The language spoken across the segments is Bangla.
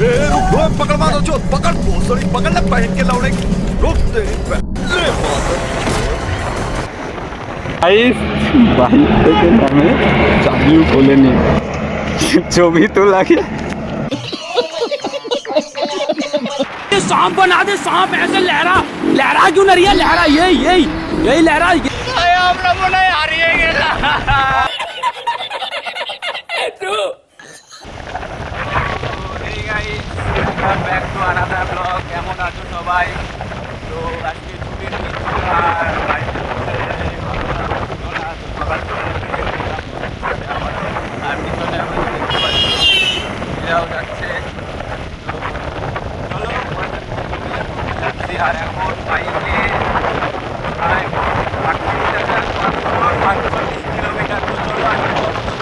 रुक रुक पकड़ मारो चोट पकड़ भोसड़ी पकड़ ले पहन के लौड़े रुक तेरी ले गाइस बाइक থেকে নামে চাবিও খুলে নি ছবি তো লাগে सांप बना दे सांप ऐसे लहरा लहरा क्यों नहीं है लहरा यही यही यही लहरा हम लोगों ने हारिए ব্যাক টু আনাদার ব্লগ। কেমন আছো সবাই? তো আজকে ছুটির দিন ছিল আর বাড়িতে আর পিছনে এরাও যাচ্ছে। চলো যাচ্ছি আর এখন বাইকে প্রায় 48 কিলোমিটার তো চলো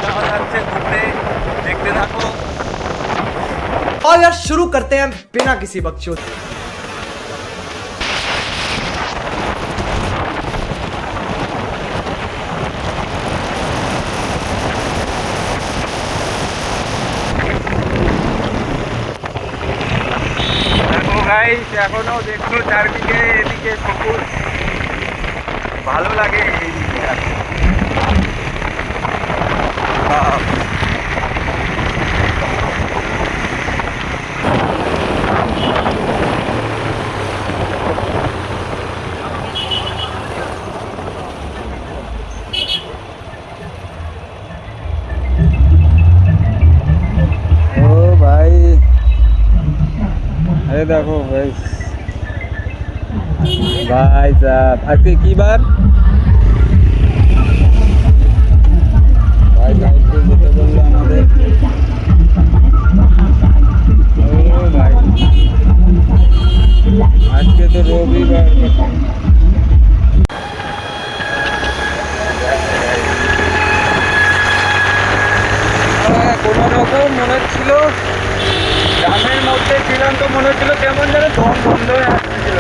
যাওয়া যাচ্ছে ঘুরতে, দেখতে থাকো। और यार शुरू करते हैं बिना किसी बकचोद। দেখো গাইস এখনো দেখছো চারদিকে এদিকে সবুজ, ভালো লাগে এইদিকে। अरे देखो भाई भाई साहब আজকে কি বার ভাই সাইডে যেতে বললো আমাদের। ও ভাই আজকে তো রবিবার কোনো রকম মনে হচ্ছিল গ্রামের মধ্যে ছিলাম তো মনে হচ্ছিল কেমন যেন দম বন্ধ হয়ে আসছিল।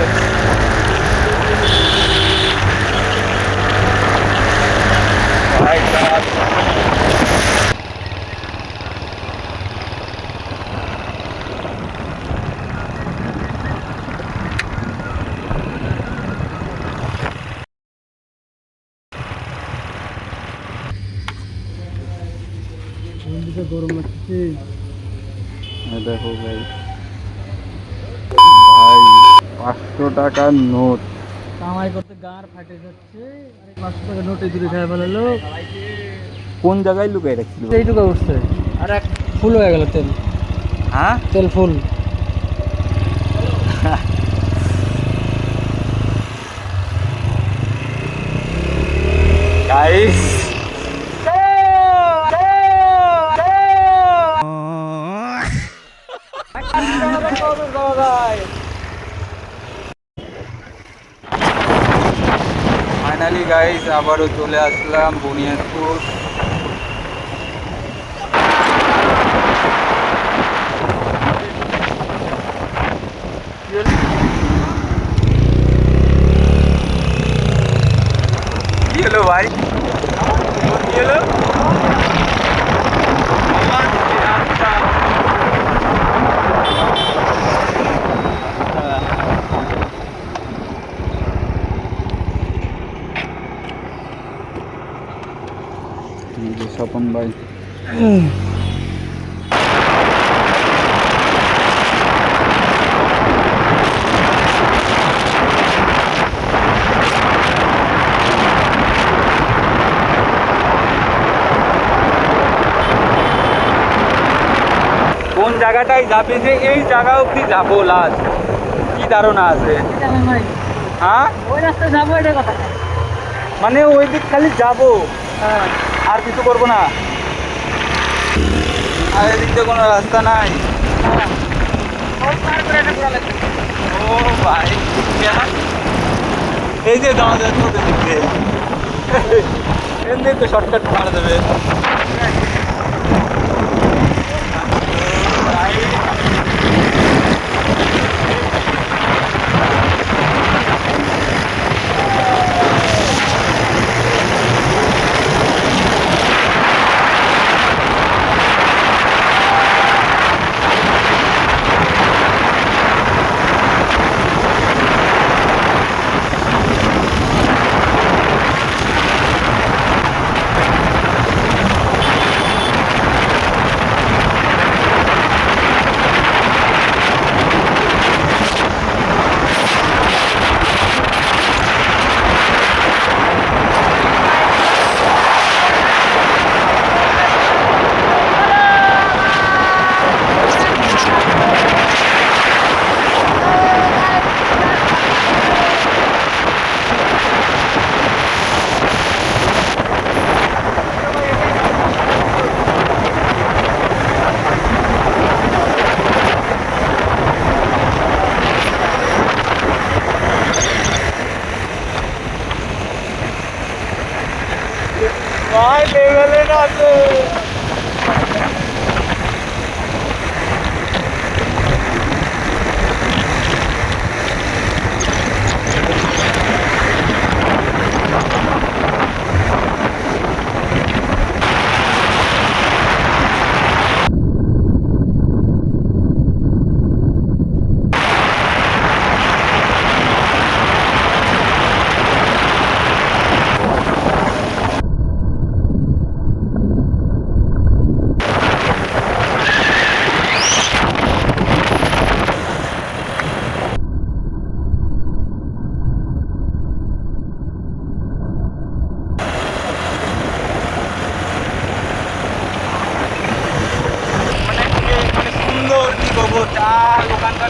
গরম লাগছে দেখো ভাই ভাই 500 টাকার নোট কামাই করতে গাঁর ফাটে যাচ্ছে। 500 টাকা নোট এই দূরে খায় ফেলালো। কোন জায়গায় লুকাই রাখছিল এইটুকু উঠছে আর এক ফুল হয়ে গেল তেল। হ্যাঁ তেল ফুল। গাইস ফাইনালি গাইস আবারও চলে আসলাম বুনিয়াদপুর। কি হলো ভাই কি হলো? স্বপন ভাই কোন জায়গাটায় যাবে যে এই জায়গা অবধি যাবো লাস্ট কি ধারণা আছে? হ্যাঁ ওই রাস্তায় যাবো এটা কথা। মানে ওই দিক খালি যাবো আর কিছু করবো না। আর এদিক দিয়ে কোনো রাস্তা নাই। ও ভাই এই যে যাওয়া যাচ্ছে ওদের দিক দিয়ে এমনি তো শর্টকাট মারা দেবে।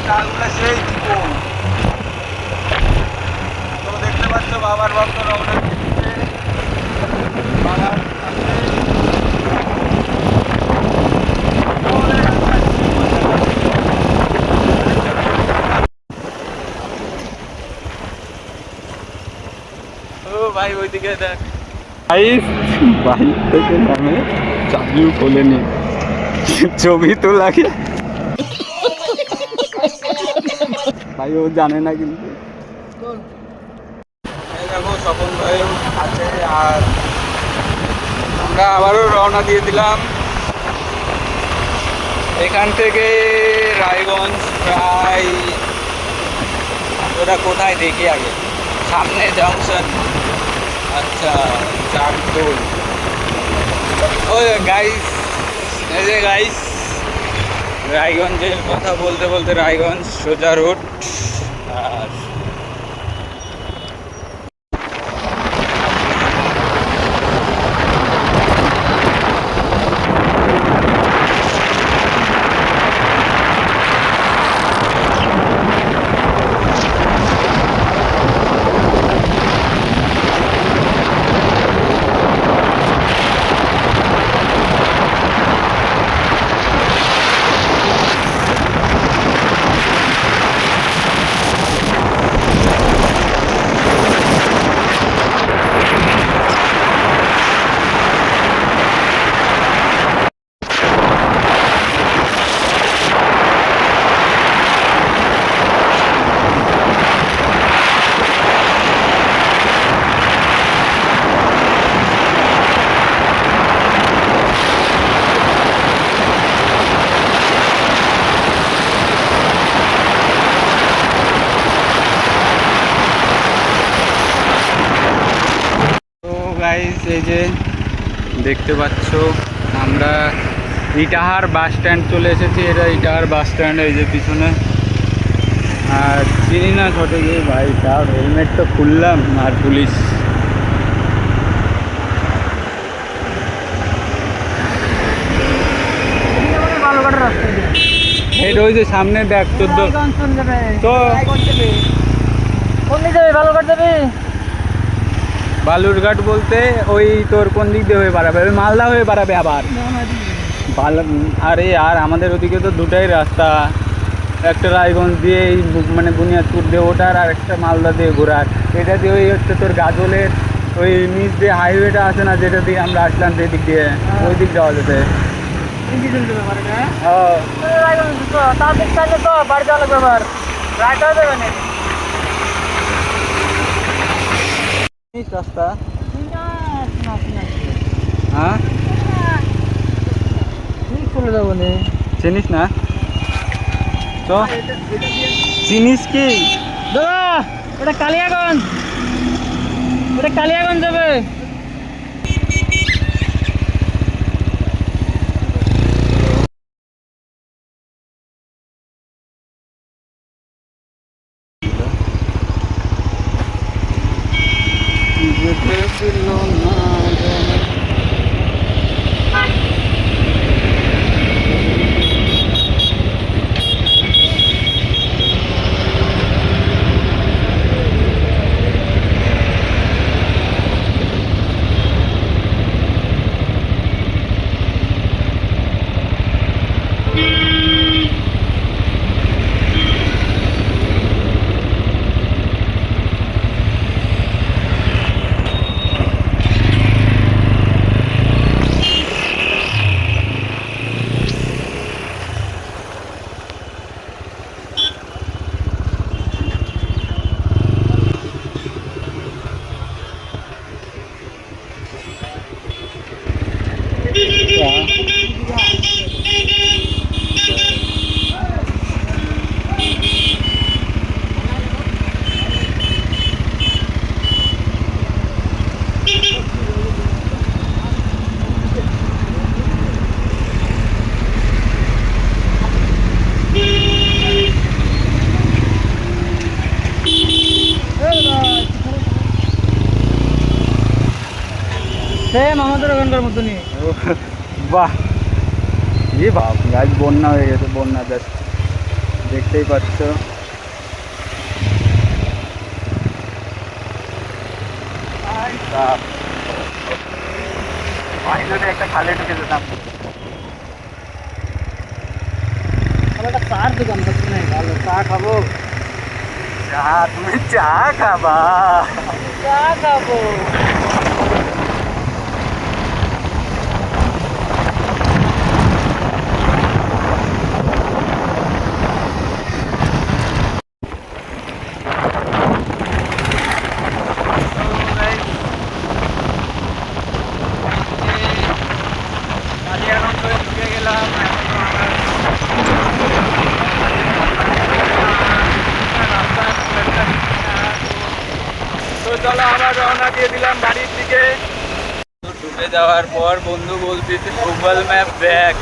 কালগুলো সেই জীবন। তো দেখতে পাচ্ছ বাবার ভক্ত রওনা দিচ্ছে। বাবার ও ভাই ওইদিকে দেখ গাইস, বাইক থেকে নামে চাবিও খোলেনি, ছবি তো লাগে ভাই, ও জানে না কিন্তু। এই দেখো স্বপন ভাই আছে, আর আমরা আবারও রওনা দিয়ে দিলাম এখান থেকে রায়গঞ্জ। প্রায় ওটা কোথায় দেখি আগে, সামনে জংশন। আচ্ছা চাকদোল। ও গাইস, এই যে গাইস রায়গঞ্জের কথা বলতে বলতে রায়গঞ্জ সোজা রোড। আর গাইস এই যে দেখতে পাচ্ছ আমরা ইটাহার বাস স্ট্যান্ড চলে এসেছি। এটা ইটাহার বাস স্ট্যান্ড, এই যে পিছনে। আর চিনি না সঠিক ভাই, তার হেলমেট তো খুললাম আর পুলিশ। এটা ওই যে সামনে দেখ তোর তো বালুরঘাট বলতে ওই তোর কোন দিক দিয়ে হয়ে বাড়াবে, ওই মালদা হয়ে বাড়াবে আবার। আরে আর আমাদের ওদিকে তো দুটাই রাস্তা, একটা রায়গঞ্জ দিয়ে এই মানে বুনিয়াদপুর দিয়ে ওঠার, আর একটা মালদা দিয়ে ঘোরার। এটা দিয়ে ওই হচ্ছে তোর গাজলের ওই নিচ দিয়ে হাইওয়েটা আছে না, যেটা দিয়ে আমরা আসলাম সেদিক দিয়ে, ওই দিক যাওয়া যেতে। রাস্তা হ্যাঁ চলে যাবো, চিনিস না তো? চিনিস কি দাদা? ওটা কালিয়াগঞ্জ, ওটা কালিয়াগঞ্জ যাবে। সেম আমাদের ওখানকার মতনই। বাহ, এ বাপ, আজ বন্যা হয়ে গেছে, বন্যা জাস্ট দেখতেই পাচ্ছ। ফাইনালি একটা খালে ঢুকে যেতাম। একটা চার দোকান থাকছে না, ভালো চা খাবো। চা? তুমি চা খাবা? চা খাবো। কালিয়াগঞ্জ হয়ে ঢুকে গেলাম। তো চলো আবার রওনা দিয়ে দিলাম বাড়ির দিকে। তো ঢুকে যাওয়ার পর বন্ধু বলতেছে গুগল ম্যাপ দেখ,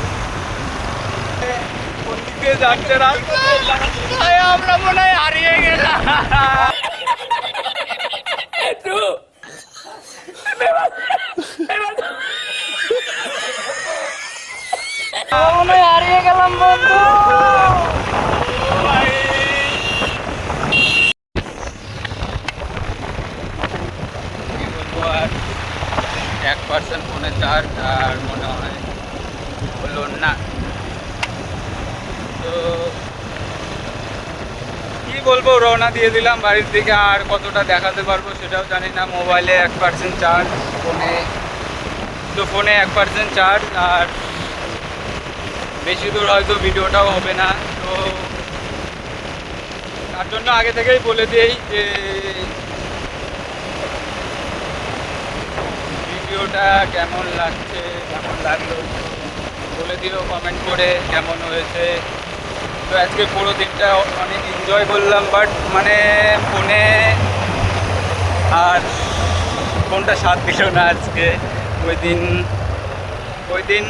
কোন দিকে যাচ্ছে রাস্তা। আমরা মনে হয় হারিয়ে গেলাম। মনে হয় হারিয়ে গেলাম বন্ধু। কি বলবো আর, 1% ফোনে চার্জ আর মনে হয় হলো না। তো কি বলবো, রওনা দিয়ে দিলাম বাড়ির দিকে। আর কতটা দেখাতে পারবো সেটাও জানি না। মোবাইলে 1% চার্জ, ফোনে 1% চার্জ, আর বেশি দূর হয়তো ভিডিওটাও হবে না। তো তার জন্য আগে থেকেই বলে দিই যে ভিডিওটা কেমন লাগছে, কেমন লাগলো বলে দিও কমেন্ট করে, কেমন হয়েছে। তো আজকে পুরো দিনটা অনেক এনজয় করলাম, বাট মানে ফোনে আর ফোনটা সাথ দিল না আজকে। ওই দিন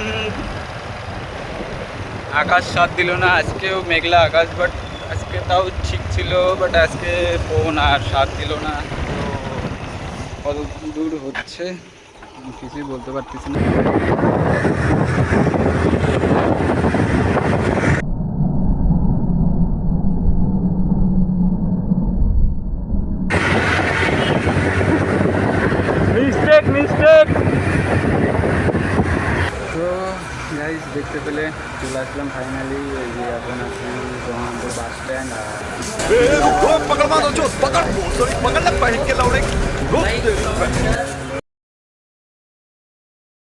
আকাশ সাথ দিল না, আজকেও মেঘলা আকাশ, বাট আজকে তাও ঠিক ছিল। বাট আজকে ফোন আর সাথ দিল না। তো কত দূর হচ্ছে কিছুই বলতে পারতেছি না। মিস্টেক। তো গাইস দেখতে পেলে চলে আসলাম ফাইনালি। এই যে এখন আছি রোহানপুর বাস স্ট্যান্ড। पकड़ मारो जो पकड़, पकड़ ले पहन के लौड़े। रोक दे